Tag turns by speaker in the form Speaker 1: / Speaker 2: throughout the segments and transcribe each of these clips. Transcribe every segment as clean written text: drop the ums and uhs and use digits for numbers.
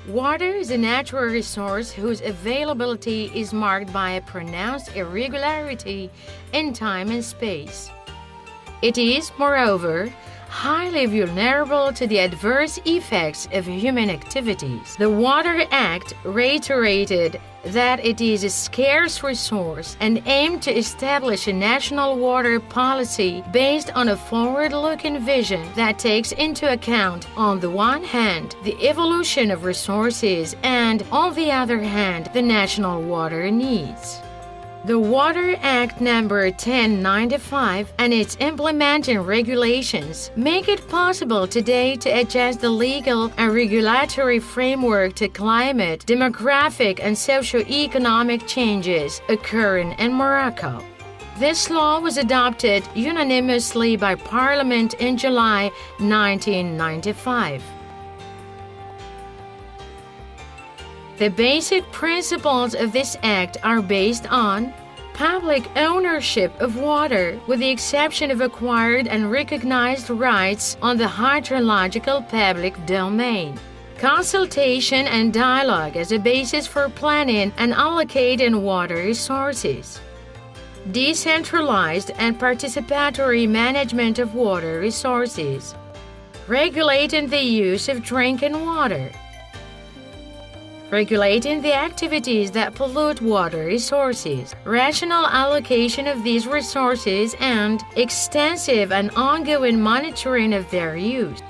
Speaker 1: Water is a natural resource whose availability is marked by a pronounced irregularity in time and space. It is, moreover, highly vulnerable to the adverse effects of human activities. The Water Act reiterated that it is a scarce resource and aimed to establish a national water policy based on a forward-looking vision that takes into account, on the one hand, the evolution of resources and, on the other hand, the national water needs. The Water Act No. 1095 and its implementing regulations make it possible today to adjust the legal and regulatory framework to climate, demographic, and socio-economic changes occurring in Morocco. This law was adopted unanimously by Parliament in July 1995. The basic principles of this act are based on public ownership of water, with the exception of acquired and recognized rights on the hydrological public domain, consultation and dialogue as a basis for planning and allocating water resources, decentralized and participatory management of water resources, regulating the use of drinking water, regulating the activities that pollute water resources, rational allocation of these resources, and extensive and ongoing monitoring of their use.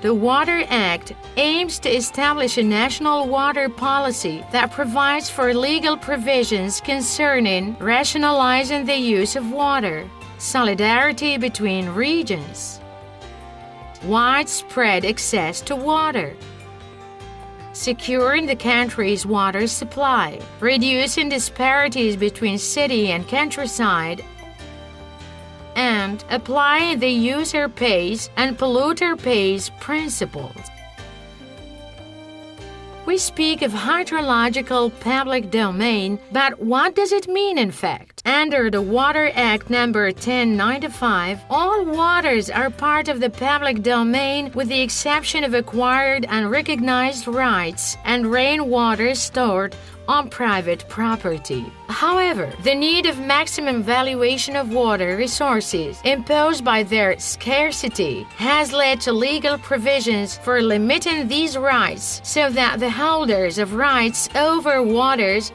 Speaker 1: The Water Act aims to establish a national water policy that provides for legal provisions concerning rationalizing the use of water, solidarity between regions, widespread access to water, securing the country's water supply, reducing disparities between city and countryside, and applying the user pays and polluter pays principles. We speak of hydrological public domain, but what does it mean in fact? Under the Water Act No. 1095, all waters are part of the public domain with the exception of acquired and recognized rights and rainwater stored on private property. However, the need of maximum valuation of water resources imposed by their scarcity has led to legal provisions for limiting these rights so that the holders of rights over waters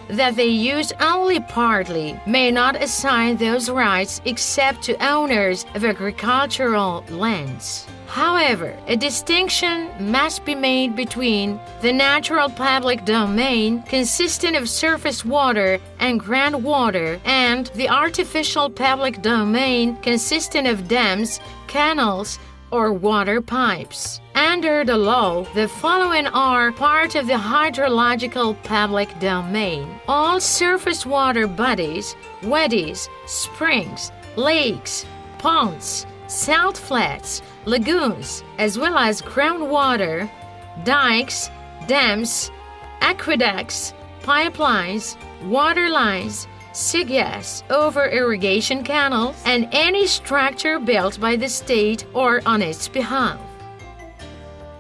Speaker 1: that they use only partly may not assign those rights except to owners of agricultural lands. However, a distinction must be made between the natural public domain, consisting of surface water and groundwater, and the artificial public domain, consisting of dams, canals, or water pipes. Under the law, the following are part of the hydrological public domain: all surface water bodies, weddies, springs, lakes, ponds, salt flats, lagoons, as well as groundwater, dikes, dams, aqueducts, pipelines, water lines, SIGAS over irrigation canals, and any structure built by the state or on its behalf.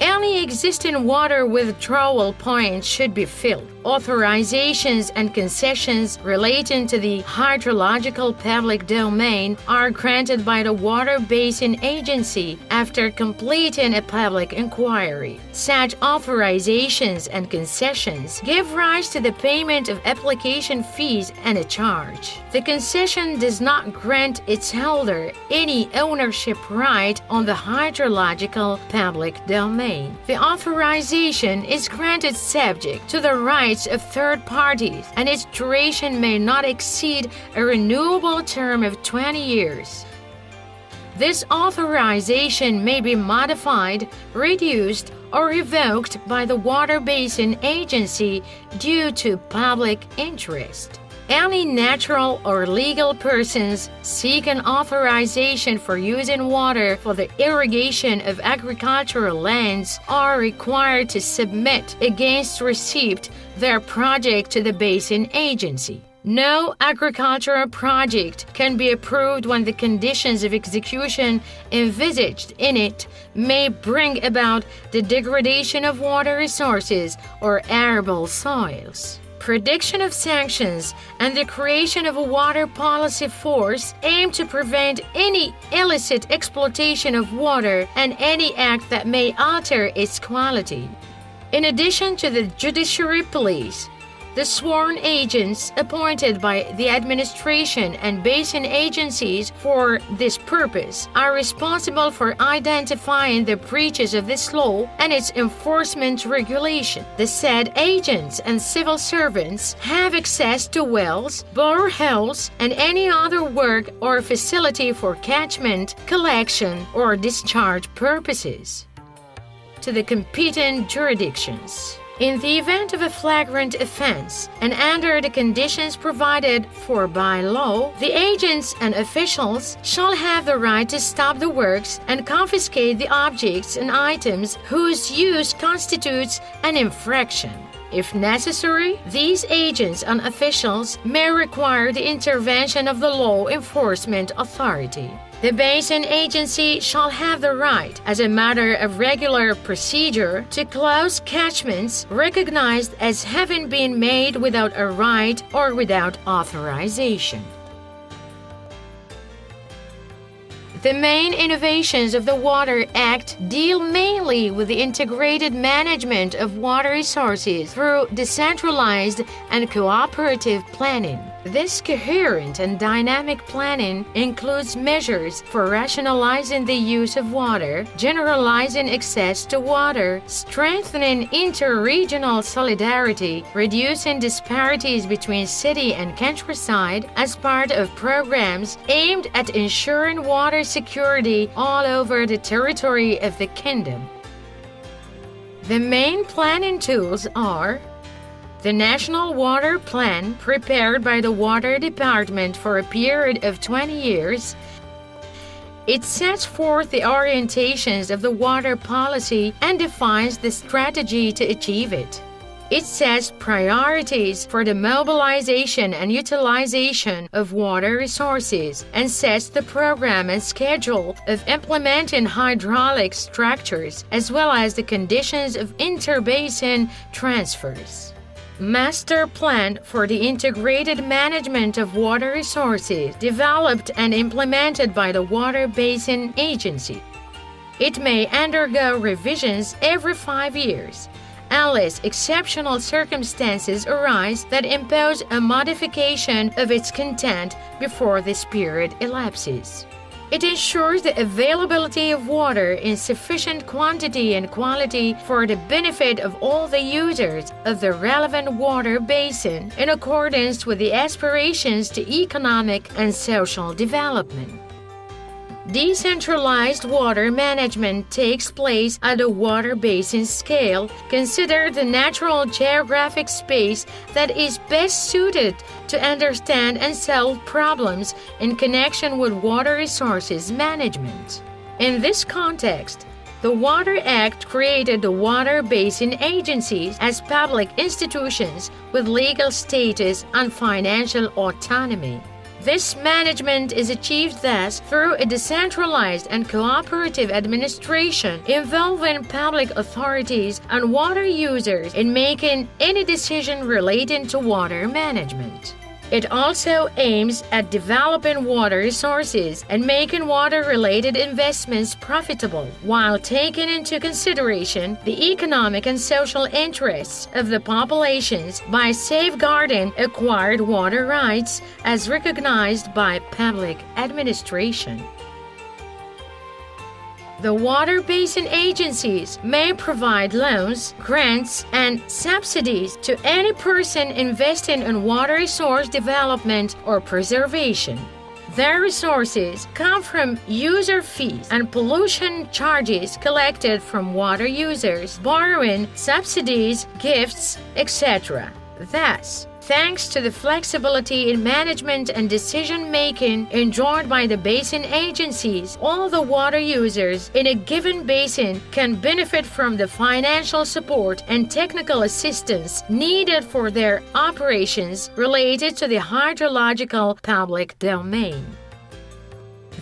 Speaker 1: Any existing water withdrawal points should be filled. Authorizations and concessions relating to the hydrological public domain are granted by the Water Basin Agency after completing a public inquiry. Such authorizations and concessions give rise to the payment of application fees and a charge. The concession does not grant its holder any ownership right on the hydrological public domain. The authorization is granted subject to the rights of third parties, and its duration may not exceed a renewable term of 20 years. This authorization may be modified, reduced, or revoked by the Water Basin Agency due to public interest. Any natural or legal persons seeking authorization for using water for the irrigation of agricultural lands are required to submit against receipt their project to the Basin Agency. No agricultural project can be approved when the conditions of execution envisaged in it may bring about the degradation of water resources or arable soils. Prediction of sanctions and the creation of a water policy force aim to prevent any illicit exploitation of water and any act that may alter its quality. In addition to the judiciary police, the sworn agents appointed by the administration and basin agencies for this purpose are responsible for identifying the breaches of this law and its enforcement regulation. The said agents and civil servants have access to wells, boreholes, and any other work or facility for catchment, collection, or discharge purposes. To the competent jurisdictions. In the event of a flagrant offense and under the conditions provided for by law, the agents and officials shall have the right to stop the works and confiscate the objects and items whose use constitutes an infraction. If necessary, these agents and officials may require the intervention of the law enforcement authority. The basin agency shall have the right, as a matter of regular procedure, to close catchments recognized as having been made without a right or without authorization. The main innovations of the Water Act deal mainly with the integrated management of water resources through decentralized and cooperative planning. This coherent and dynamic planning includes measures for rationalizing the use of water, generalizing access to water, strengthening inter-regional solidarity, reducing disparities between city and countryside as part of programs aimed at ensuring water security all over the territory of the kingdom. The main planning tools are the National Water Plan, prepared by the Water Department for a period of 20 years. It sets forth the orientations of the water policy and defines the strategy to achieve it. It sets priorities for the mobilization and utilization of water resources and sets the program and schedule of implementing hydraulic structures as well as the conditions of interbasin transfers. Master Plan for the Integrated Management of Water Resources, developed and implemented by the Water Basin Agency. It may undergo revisions every 5 years, unless exceptional circumstances arise that impose a modification of its content before this period elapses. It ensures the availability of water in sufficient quantity and quality for the benefit of all the users of the relevant water basin in accordance with the aspirations to economic and social development. Decentralized water management takes place at a water basin scale. Consider the natural geographic space that is best suited to understand and solve problems in connection with water resources management. In this context, the Water Act created the water basin agencies as public institutions with legal status and financial autonomy. This management is achieved thus through a decentralized and cooperative administration involving public authorities and water users in making any decision relating to water management. It also aims at developing water resources and making water-related investments profitable, while taking into consideration the economic and social interests of the populations by safeguarding acquired water rights as recognized by public administration. The water basin agencies may provide loans, grants, and subsidies to any person investing in water resource development or preservation. Their resources come from user fees and pollution charges collected from water users, borrowing, subsidies, gifts, etc. Thus, Thanks to the flexibility in management and decision-making enjoyed by the basin agencies, all the water users in a given basin can benefit from the financial support and technical assistance needed for their operations related to the hydrological public domain.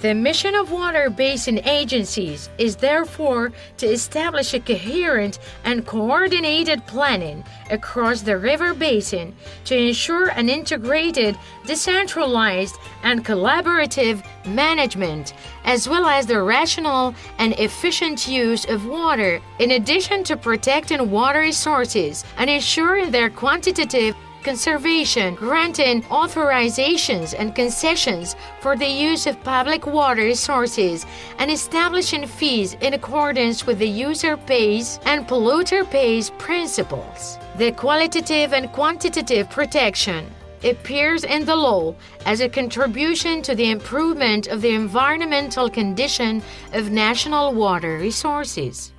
Speaker 1: The mission of water basin agencies is therefore to establish a coherent and coordinated planning across the river basin to ensure an integrated, decentralized, and collaborative management, as well as the rational and efficient use of water, in addition to protecting water resources and ensuring their quantitative conservation, granting authorizations and concessions for the use of public water resources, and establishing fees in accordance with the user pays and polluter pays principles. The qualitative and quantitative protection appears in the law as a contribution to the improvement of the environmental condition of national water resources.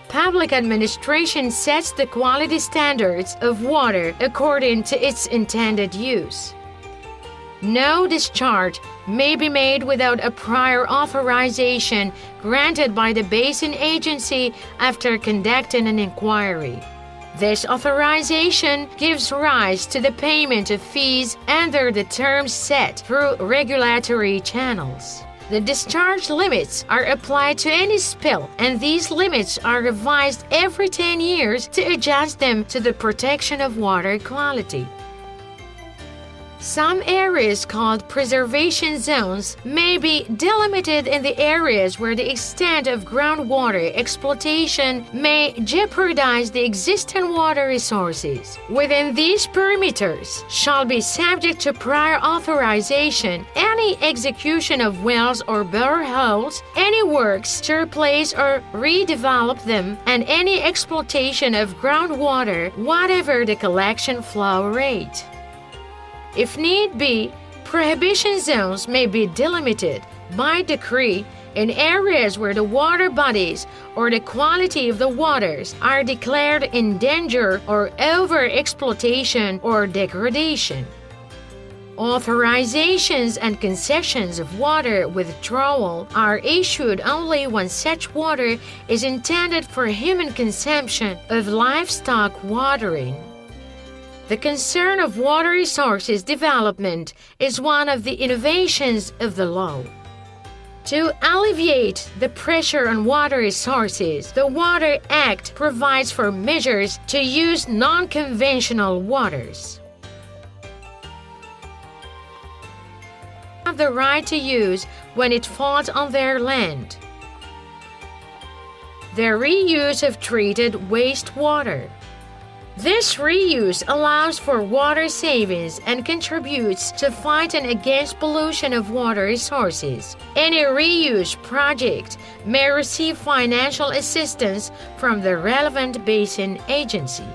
Speaker 1: Public administration sets the quality standards of water according to its intended use. No discharge may be made without a prior authorization granted by the basin agency after conducting an inquiry. This authorization gives rise to the payment of fees under the terms set through regulatory channels. The discharge limits are applied to any spill, and these limits are revised every 10 years to adjust them to the protection of water quality. Some areas called preservation zones may be delimited in the areas where the extent of groundwater exploitation may jeopardize the existing water resources. Within these perimeters shall be subject to prior authorization any execution of wells or boreholes, any works to replace or redevelop them, and any exploitation of groundwater, whatever the collection flow rate. If need be, prohibition zones may be delimited by decree in areas where the water bodies or the quality of the waters are declared in danger or over-exploitation or degradation. Authorizations and concessions of water withdrawal are issued only when such water is intended for human consumption of livestock watering. The concern of water resources development is one of the innovations of the law. To alleviate the pressure on water resources, the Water Act provides for measures to use non-conventional waters. Have the right to use when it falls on their land. The reuse of treated wastewater. This reuse allows for water savings and contributes to fighting against pollution of water resources. Any reuse project may receive financial assistance from the relevant basin agency.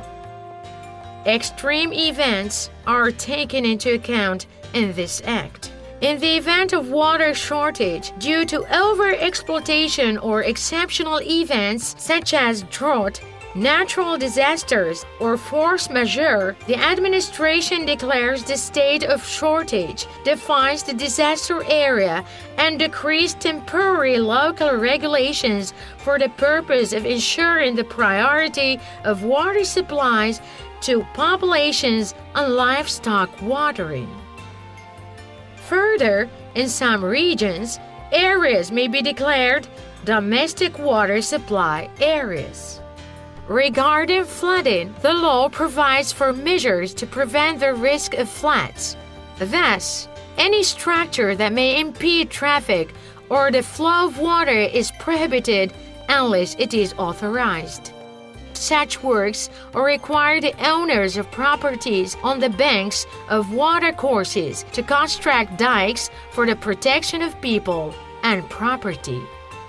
Speaker 1: Extreme events are taken into account in this act. In the event of water shortage due to over-exploitation or exceptional events such as drought, natural disasters, or force majeure, the administration declares the state of shortage, defines the disaster area, and decrees temporary local regulations for the purpose of ensuring the priority of water supplies to populations and livestock watering. Further, in some regions, areas may be declared domestic water supply areas. Regarding flooding, the law provides for measures to prevent the risk of floods. Thus, any structure that may impede traffic or the flow of water is prohibited unless it is authorized. Such works require the owners of properties on the banks of watercourses to construct dikes for the protection of people and property.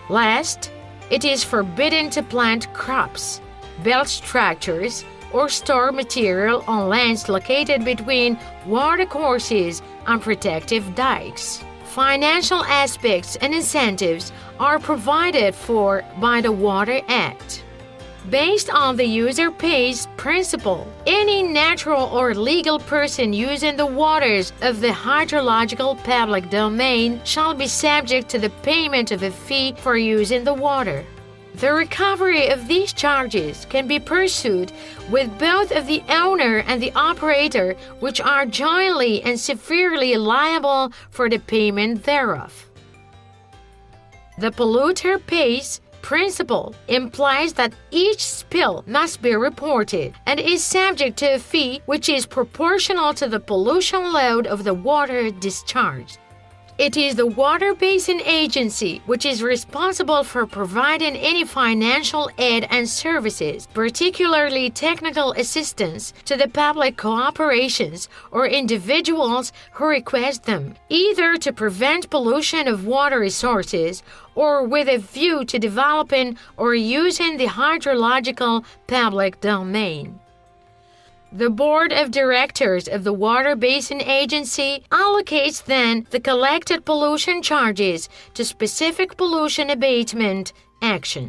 Speaker 1: Last, it is forbidden to plant crops, build structures, or store material on lands located between watercourses and protective dikes. Financial aspects and incentives are provided for by the Water Act. Based on the user pays principle, any natural or legal person using the waters of the hydrological public domain shall be subject to the payment of a fee for using the water. The recovery of these charges can be pursued with both of the owner and the operator, which are jointly and severally liable for the payment thereof. The polluter pays principle implies that each spill must be reported and is subject to a fee which is proportional to the pollution load of the water discharged. It is the Water Basin Agency which is responsible for providing any financial aid and services, particularly technical assistance, to the public corporations or individuals who request them, either to prevent pollution of water resources or with a view to developing or using the hydrological public domain. The Board of Directors of the Water Basin Agency allocates then the collected pollution charges to specific pollution abatement actions.